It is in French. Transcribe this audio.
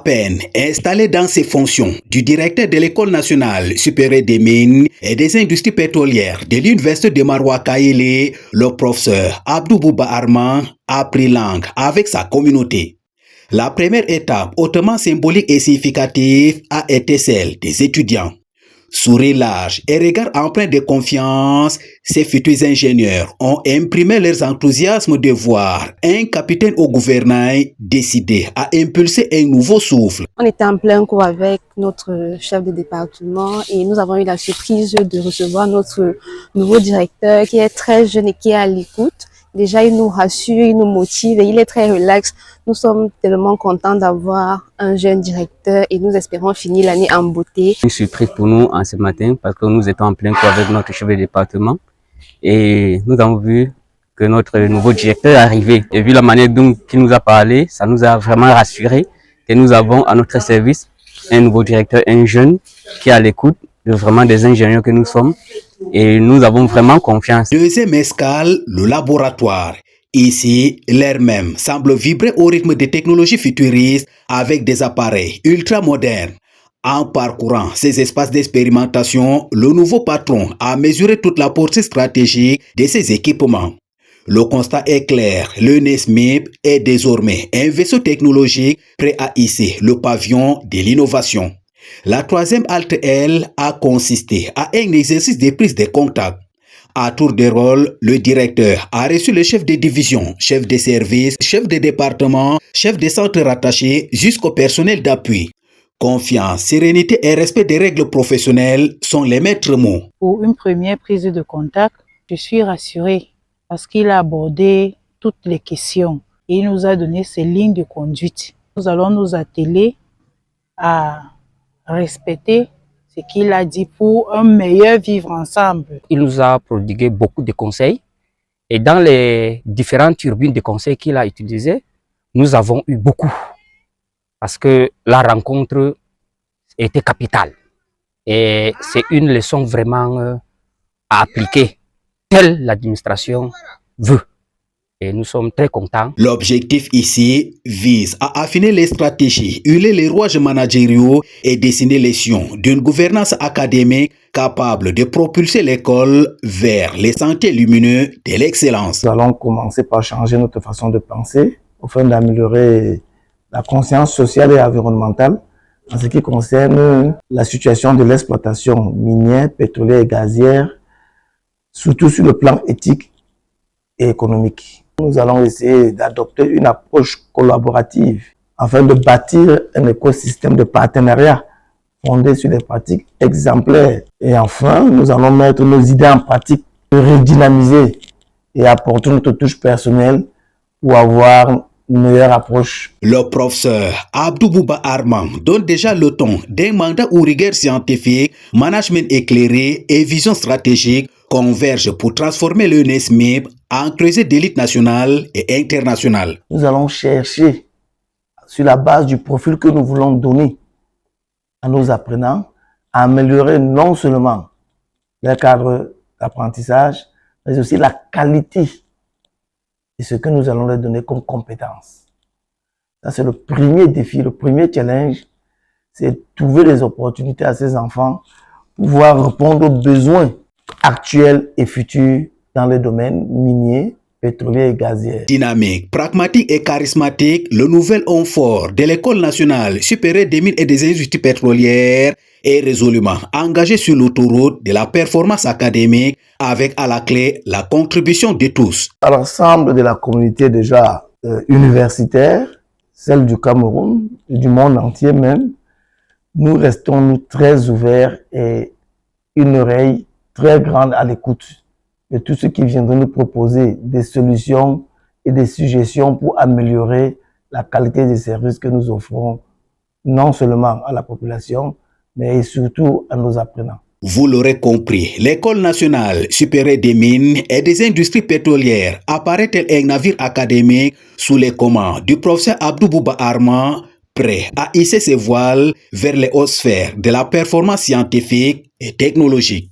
peine installé dans ses fonctions du directeur de l'École nationale supérieure des mines et des industries pétrolières de l'Université de Maroua Kaélé, le professeur Abdou Bouba Arman a pris langue avec sa communauté. La première étape, hautement symbolique et significative, a été celle des étudiants. Sourire large et regard empreint de confiance, ces futurs ingénieurs ont imprimé leur enthousiasme de voir un capitaine au gouvernail décidé à impulser un nouveau souffle. On était en plein cours avec notre chef de département et nous avons eu la surprise de recevoir notre nouveau directeur qui est très jeune et qui est à l'écoute. Déjà, il nous rassure, il nous motive et il est très relax. Nous sommes tellement contents d'avoir un jeune directeur et nous espérons finir l'année en beauté. Une surprise pour nous en ce matin parce que nous étions en plein cours avec notre chef de département et nous avons vu que notre nouveau directeur est arrivé. Et vu la manière dont il nous a parlé, ça nous a vraiment rassuré que nous avons à notre service un nouveau directeur, un jeune qui est à l'écoute de vraiment des ingénieurs que nous sommes. Et nous avons vraiment confiance. Deuxième escale, le laboratoire. Ici, l'air même semble vibrer au rythme des technologies futuristes avec des appareils ultra modernes. En parcourant ces espaces d'expérimentation, le nouveau patron a mesuré toute la portée stratégique de ces équipements. Le constat est clair, le NESMIP est désormais un vaisseau technologique prêt à hisser le pavillon de l'innovation. La troisième halte, elle, a consisté à un exercice de prise de contact. À tour de rôle, le directeur a reçu le chef de division, chef de service, chef de département, chef de centre rattaché jusqu'au personnel d'appui. Confiance, sérénité et respect des règles professionnelles sont les maîtres mots. Pour une première prise de contact, je suis rassurée parce qu'il a abordé toutes les questions et il nous a donné ses lignes de conduite. Nous allons nous atteler à respecter ce qu'il a dit pour un meilleur vivre ensemble. Il nous a prodigué beaucoup de conseils et dans les différentes turbines de conseils qu'il a utilisées, nous avons eu beaucoup parce que la rencontre était capitale et c'est une leçon vraiment à appliquer telle l'administration veut. Et nous sommes très contents. L'objectif ici vise à affiner les stratégies, huiler les rouages managériaux et dessiner les sillons d'une gouvernance académique capable de propulser l'école vers les sentiers lumineux de l'excellence. Nous allons commencer par changer notre façon de penser afin d'améliorer la conscience sociale et environnementale en ce qui concerne la situation de l'exploitation minière, pétrolière et gazière, surtout sur le plan éthique et économique. Nous allons essayer d'adopter une approche collaborative afin de bâtir un écosystème de partenariat fondé sur des pratiques exemplaires. Et enfin, nous allons mettre nos idées en pratique, redynamiser et apporter notre touche personnelle pour avoir une meilleure approche. Le professeur Abdou Bouba Arman donne déjà le ton d'un mandat où rigueur scientifique, management éclairé et vision stratégique convergent pour transformer le NESMIP en creuset d'élite nationale et internationale. Nous allons chercher, sur la base du profil que nous voulons donner à nos apprenants, à améliorer non seulement leur cadre d'apprentissage, mais aussi la qualité de ce que nous allons leur donner comme compétences. Ça, c'est le premier défi, le premier challenge, c'est de trouver des opportunités à ces enfants pour pouvoir répondre aux besoins actuels et futurs dans les domaines miniers, pétroliers et gaziers. Dynamique, pragmatique et charismatique, le nouvel homme fort de l'École nationale supérieure des mines et des industries pétrolières est résolument engagé sur l'autoroute de la performance académique avec à la clé la contribution de tous. À l'ensemble de la communauté déjà universitaire, celle du Cameroun et du monde entier même, nous restons très ouverts et une oreille très grande à l'écoute de tous ceux qui viendront nous proposer des solutions et des suggestions pour améliorer la qualité des services que nous offrons, non seulement à la population, mais surtout à nos apprenants. Vous l'aurez compris, l'École nationale supérieure des mines et des industries pétrolières apparaît tel un navire académique sous les commandes du professeur Abdou Bouba Arman, prêt à hisser ses voiles vers les hautes sphères de la performance scientifique et technologique.